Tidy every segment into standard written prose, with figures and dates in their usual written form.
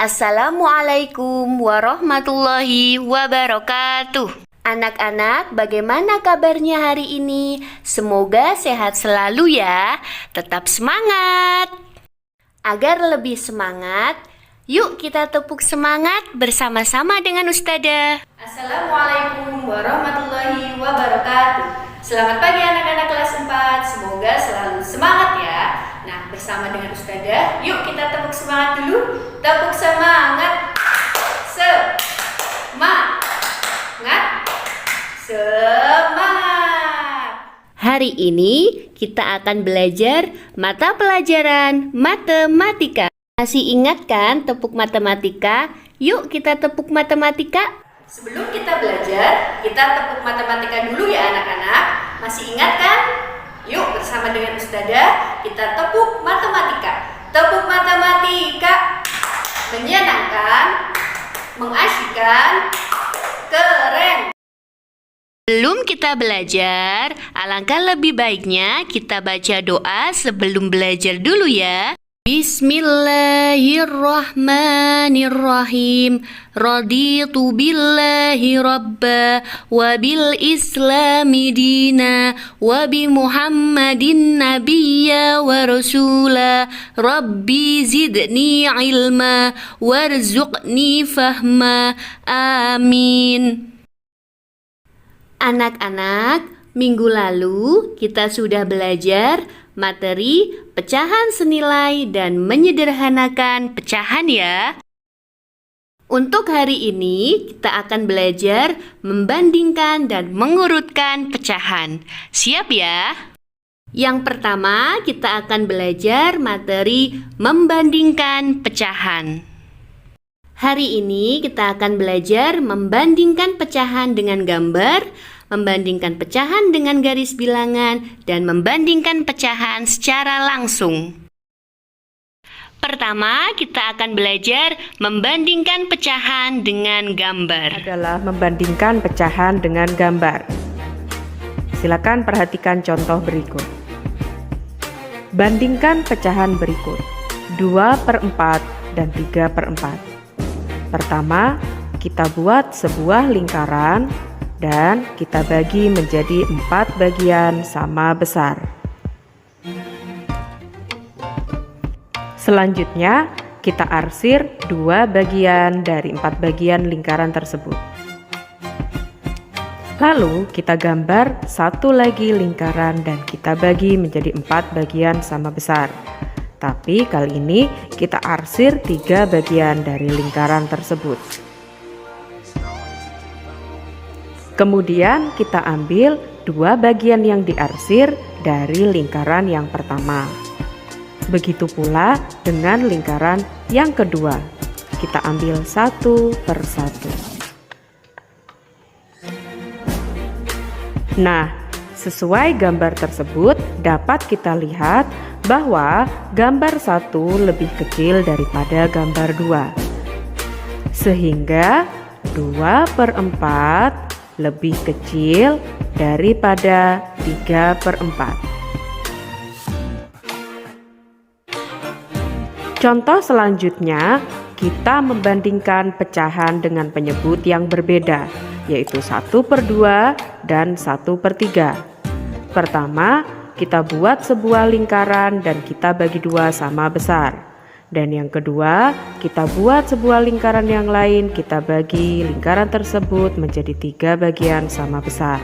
Assalamualaikum warahmatullahi wabarakatuh. Anak-anak, bagaimana kabarnya hari ini? Semoga sehat selalu ya. Tetap semangat. Agar lebih semangat, yuk kita tepuk semangat bersama-sama dengan Ustadzah. Assalamualaikum warahmatullahi wabarakatuh. Selamat pagi anak-anak kelas 4. Semoga selalu semangat ya. Nah, bersama dengan Ustadzah, yuk kita tepuk semangat dulu. Tepuk semangat. Semangat. Hari ini kita akan belajar mata pelajaran matematika. Masih ingat kan tepuk matematika? Yuk kita tepuk matematika. Sebelum kita belajar, kita tepuk matematika dulu ya anak-anak. Masih ingat kan? Yuk bersama dengan Ustadzah kita tepuk matematika. Tepuk matematika. Menyenangkan, mengasyikkan, keren. Sebelum kita belajar, alangkah lebih baiknya kita baca doa sebelum belajar dulu ya. Bismillahirrahmanirrahim. Raditu billahi rabba wa bil islami dina wa bi muhammadin nabiyya wa rasula. Rabbi zidni ilma warzuqni fahma. Amin. Anak-anak, minggu lalu kita sudah belajar materi pecahan senilai dan menyederhanakan pecahan ya. Untuk hari ini kita akan belajar membandingkan dan mengurutkan pecahan. Siap ya? Yang pertama kita akan belajar materi membandingkan pecahan. Hari ini kita akan belajar membandingkan pecahan dengan gambar, membandingkan pecahan dengan garis bilangan, dan membandingkan pecahan secara langsung. Pertama, kita akan belajar membandingkan pecahan dengan gambar. Adalah membandingkan pecahan dengan gambar. Silakan perhatikan contoh berikut. Bandingkan pecahan berikut, 2/4 dan 3/4. Pertama, kita buat sebuah lingkaran dan kita bagi menjadi 4 bagian sama besar. Selanjutnya, kita arsir 2 bagian dari 4 bagian lingkaran tersebut. Lalu, kita gambar satu lagi lingkaran dan kita bagi menjadi 4 bagian sama besar. Tapi kali ini kita arsir 3 bagian dari lingkaran tersebut. Kemudian kita ambil 2 bagian yang diarsir dari lingkaran yang pertama. Begitu pula dengan lingkaran yang kedua. Kita ambil satu per satu. Nah, sesuai gambar tersebut dapat kita lihat bahwa gambar 1 lebih kecil daripada gambar 2. Sehingga 2/4 lebih kecil daripada 3/4. Contoh selanjutnya, kita membandingkan pecahan dengan penyebut yang berbeda, yaitu 1/2 dan 1/3. Pertama, kita buat sebuah lingkaran dan kita bagi 2 sama besar. Dan yang kedua, kita buat sebuah lingkaran yang lain, kita bagi lingkaran tersebut menjadi 3 bagian sama besar.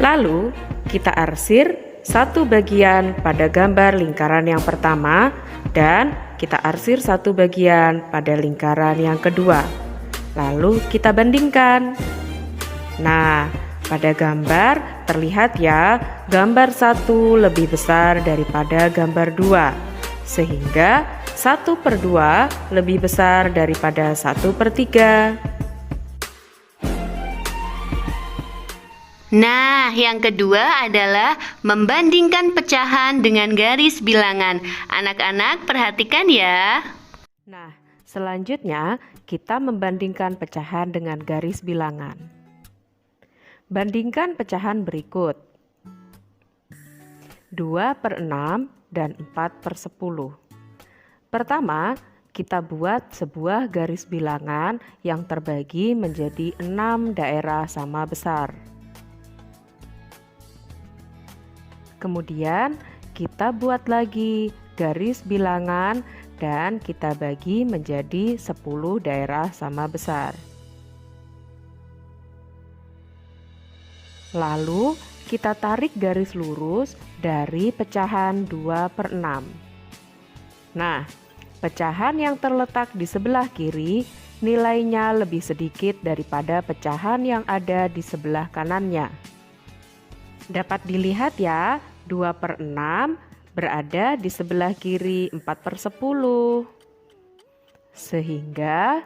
Lalu, kita arsir 1 bagian pada gambar lingkaran yang pertama dan kita arsir 1 bagian pada lingkaran yang kedua. Lalu kita bandingkan. Nah, pada gambar terlihat ya, gambar 1 lebih besar daripada gambar 2, sehingga 1/2 lebih besar daripada 1/3. Nah, yang kedua adalah membandingkan pecahan dengan garis bilangan. Anak-anak perhatikan ya. Nah, selanjutnya kita membandingkan pecahan dengan garis bilangan. Bandingkan pecahan berikut. 2/6, dan 4/10. Pertama, kita buat sebuah garis bilangan yang terbagi menjadi 6 daerah sama besar. Kemudian, kita buat lagi garis bilangan dan kita bagi menjadi 10 daerah sama besar. Lalu, kita tarik garis lurus dari pecahan 2/6. Nah, pecahan yang terletak di sebelah kiri nilainya lebih sedikit daripada pecahan yang ada di sebelah kanannya. Dapat dilihat ya, 2/6 berada di sebelah kiri 4/10. Sehingga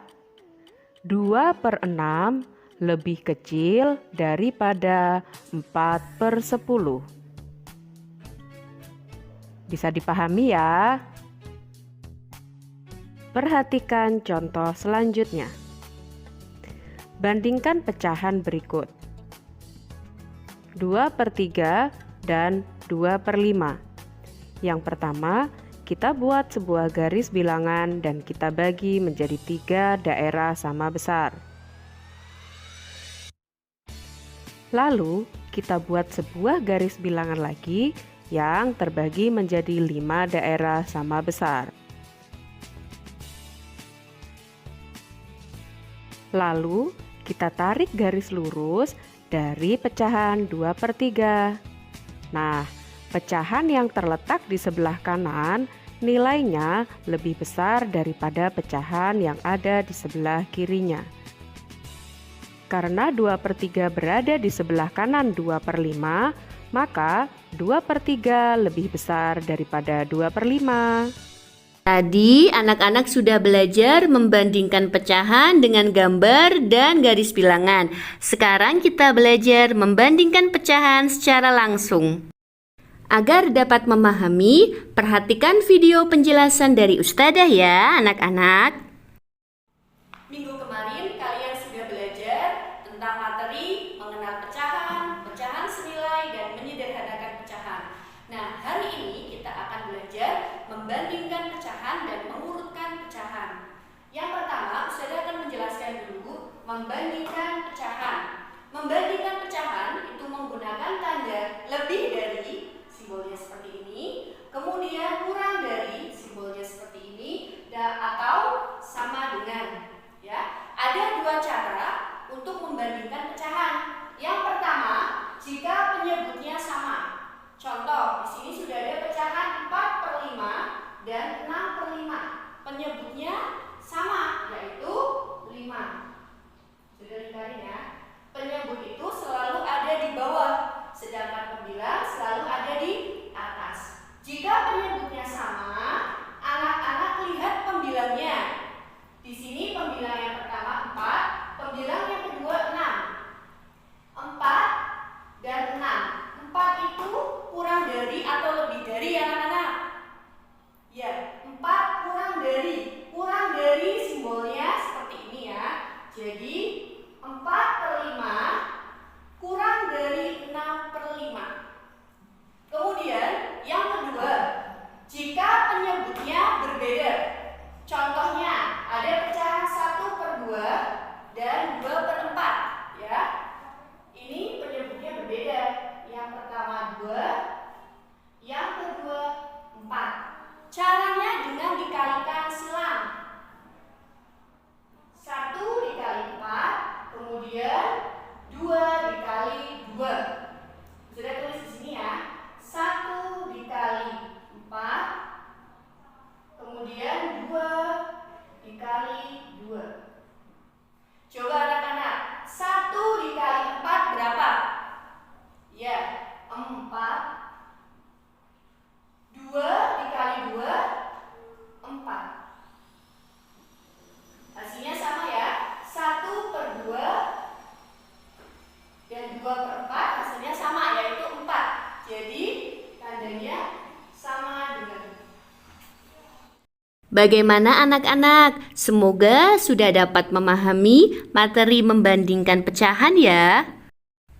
2/6 lebih kecil daripada 4/10. Bisa dipahami ya? Perhatikan contoh selanjutnya. Bandingkan pecahan berikut. 2/3 dan 2/5. Yang pertama, kita buat sebuah garis bilangan dan kita bagi menjadi 3 daerah sama besar. Lalu, kita buat sebuah garis bilangan lagi yang terbagi menjadi 5 daerah sama besar. Lalu, kita tarik garis lurus dari pecahan 2/3. Nah, pecahan yang terletak di sebelah kanan nilainya lebih besar daripada pecahan yang ada di sebelah kirinya. Karena 2/3 berada di sebelah kanan 2/5, maka 2/3 lebih besar daripada 2/5. Tadi anak-anak sudah belajar membandingkan pecahan dengan gambar dan garis bilangan. Sekarang kita belajar membandingkan pecahan secara langsung. Agar dapat memahami, perhatikan video penjelasan dari Ustadzah ya anak-anak. Minggu kemarin kalian sudah belajar tentang materi mengenal pecahan, pecahan senilai, dan menyederhanakan pecahan. Nah, hari ini kita akan belajar membandingkan pecahan dan mengurutkan pecahan. Yang pertama, Ustadzah akan menjelaskan dulu membandingkan pecahan. Membandingkan pecahan itu menggunakan tanda lebih dari, simbolnya seperti ini, kemudian kurang dari, simbolnya seperti ini, atau sama dengan. Ya, ada 2 cara untuk membandingkan pecahan. Yang pertama, jika penyebutnya sama. Contoh, di sini sudah ada pecahan 4/5 dan 6/5. Penyebutnya sama, yaitu 5. Sudah dicari ya. Penyebut itu selalu ada di bawah, sedangkan pembilang selalu ada di atas. Jika penyebutnya sama, anak-anak lihat pembilangnya. Di sini pembilang yang pertama 4, pembilang yang kedua 6. 4 dan 6. 4 itu kurang dari atau lebih dari anak-anak? Ya, 4 kurang dari. Kurang dari simbolnya seperti ini ya. Jadi 4/5 kurang dari 6/5. Kemudian yang kedua, jika penyebutnya berbeda. Contohnya ada pecahan 1/2 dan 2/4 ya. Ini penyebutnya berbeda. Yang pertama 2, yang kedua 4. Caranya dengan dikalikan silang. 1 dikali 4, kemudian 2 dikali 2. Sudah tulis di sini ya. 1 dikali 4, kemudian 2 dikali 2. Coba anak-anak, 1 dikali 4 berapa? Ya, 4. 2 dikali 2, 4. Hasilnya sama ya. 1/2 dan 2/4 hasilnya sama, yaitu 4. Jadi tandanya sama dengan. Bagaimana anak-anak? Semoga sudah dapat memahami materi membandingkan pecahan ya.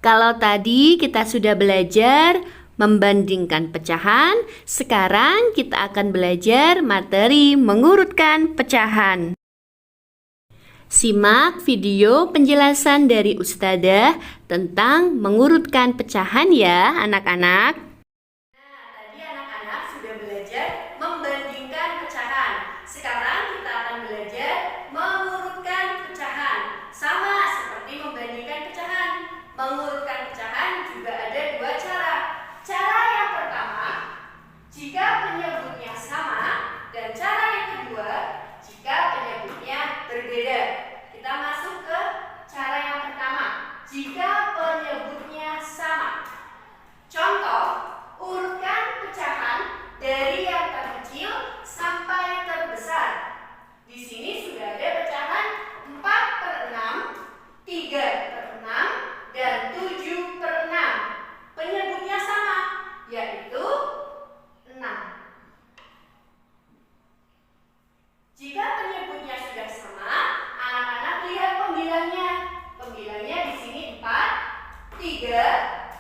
Kalau tadi kita sudah belajar membandingkan pecahan. Sekarang kita akan belajar materi mengurutkan pecahan. Simak video penjelasan dari Ustadzah tentang mengurutkan pecahan ya anak-anak. Nah, tadi anak-anak sudah belajar membandingkan pecahan. Sekarang kita akan belajar mengurutkan pecahan. Sama seperti membandingkan pecahan. Mengurutkan pecahan juga ada dua cara. Cara yang pertama, jika penyebutnya sama, dan cara yang kedua, jika penyebutnya berbeda. Kita masuk ke cara yang pertama, jika penyebutnya sama. Contoh, urutkan pecahan dari yang terkecil sampai terbesar. Di sini sudah ada pecahan 4/6, 3/6, dan 7/6. Penyebutnya sama, yaitu 6. Jika penyebutnya sudah sama, anak-anak lihat pembilangnya. Pembilangnya di sini 4, 3,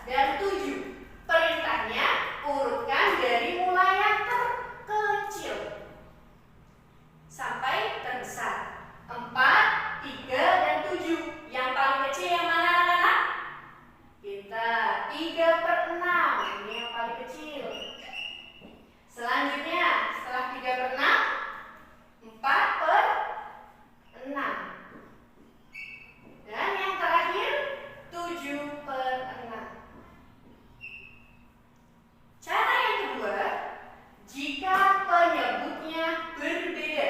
dan 7. Perintahnya urutkan dari mulai yang terkecil sampai terbesar. 4, 3, dan 7. Yang paling kecil yang mana anak-anak? Kita 3/6. Ini yang paling kecil. Selanjutnya, setelah 3/6, 4/6. Dan yang terakhir 7/6. Cara yang kedua, jika penyebutnya berbeda.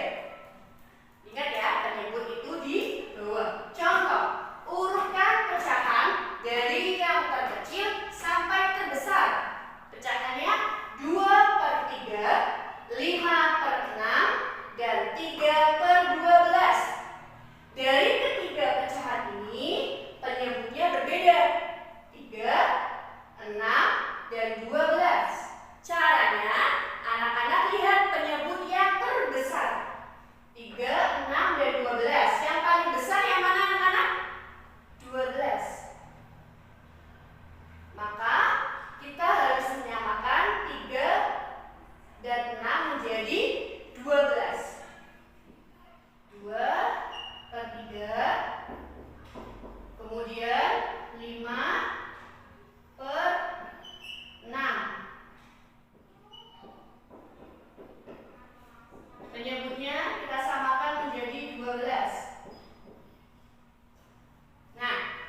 Ingat ya, penyebut itu di bawah. Contoh, urutkan pecahan dari yang terkecil sampai terbesar. Pecahannya 2/3, 5/6, dan 3/12. Dari ketiga pecahan ini, penyebutnya berbeda. 3, 6, dan 12. Caranya, anak-anak lihat penyebut yang terbesar. 3, 6, dan 12. Yang paling besar yang mana anak-anak? 12. Maka, kita harus menyamakan 3 dan 6 menjadi 12. 2/3, kemudian 5/6. Penyebutnya kita samakan menjadi 12. Nah,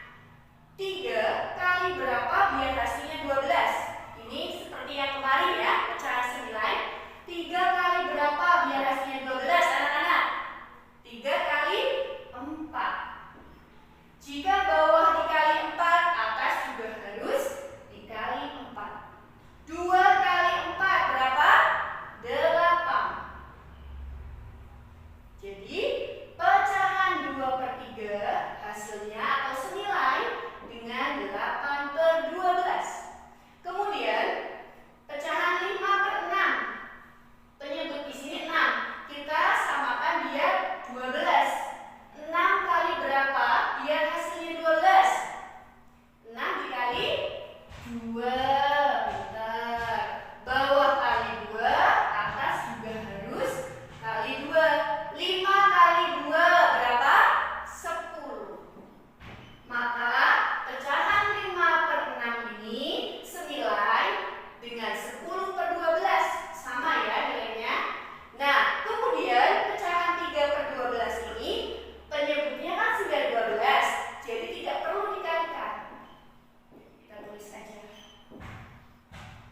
3 kali berapa biar hasilnya 12? Ini seperti yang kemarin ya, pecahan senilai. 3 kali berapa biar hasilnya 12 anak-anak? 3 kali 4. Jika bawah dikali 4, atas juga harus dikali 4. 2 kali 4 berapa? 8. Jadi, pecahan 2/3 hasilnya atau senilai dengan 8/12. Kemudian, pecahan 5/6. Penyebut di sini 6. Kita samakan biar 12. 6 kali berapa biar hasilnya 12? 6 dikali 2. Bentar. Bawah kali 2, atas juga harus kali 2. 5 kali 2 berapa? 10. Maka pecahan 5/6 ini senilai dengan 10/12. Sama ya nilainya. Nah, kemudian pecahan 3/12 ini penyebutnya kan sudah 12, jadi tidak perlu dikalikan. Kita tulis saja.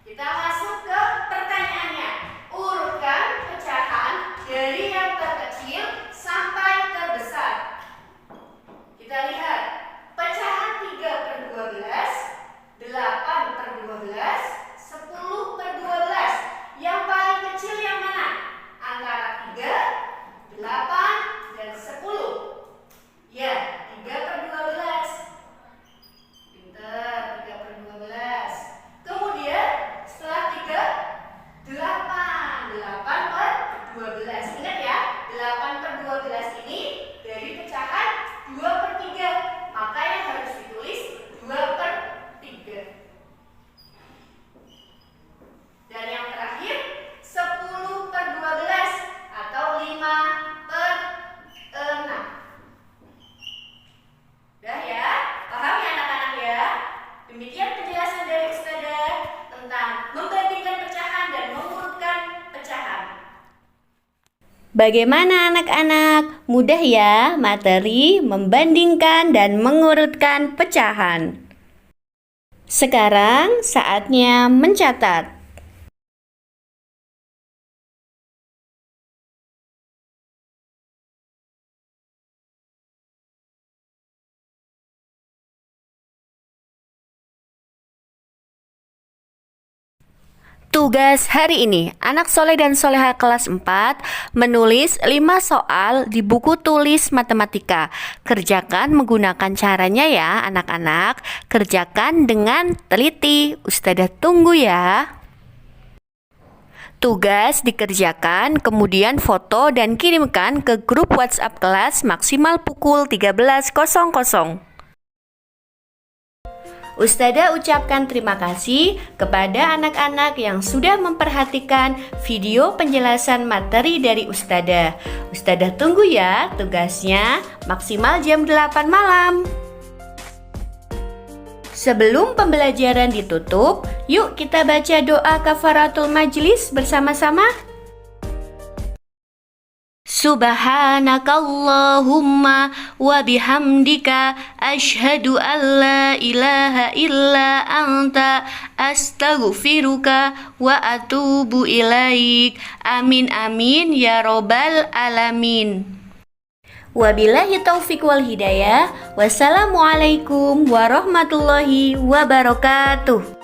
Kita masuk ke pertanyaannya. Urutkan pecahan dari yang terkecil sampai terbesar. Kita lihat. Pecahan 3/12, 8/12, 10/12. Yang paling kecil yang mana? Antara 3, 8, dan 10. Ya, 3/12. Pintar, 3/12. Kemudian, setelah Bagaimana anak-anak? Mudah ya materi membandingkan dan mengurutkan pecahan. Sekarang saatnya mencatat. Tugas hari ini, anak soleh dan soleha kelas 4 menulis 5 soal di buku tulis matematika. Kerjakan menggunakan caranya ya anak-anak. Kerjakan dengan teliti. Ustazah tunggu ya. Tugas dikerjakan, kemudian foto dan kirimkan ke grup WhatsApp kelas maksimal pukul 13.00. Ustazah ucapkan terima kasih kepada anak-anak yang sudah memperhatikan video penjelasan materi dari Ustazah. Ustazah tunggu ya tugasnya maksimal jam 8 malam. Sebelum pembelajaran ditutup, yuk kita baca doa kafaratul majlis bersama-sama. Subhanakallahumma wa bihamdika asyhadu an la ilaha illa anta astaghfiruka wa atubu ilaik. Amin amin ya robbal alamin. Wabillahi taufik wal hidayah. Wassalamualaikum warahmatullahi wabarakatuh.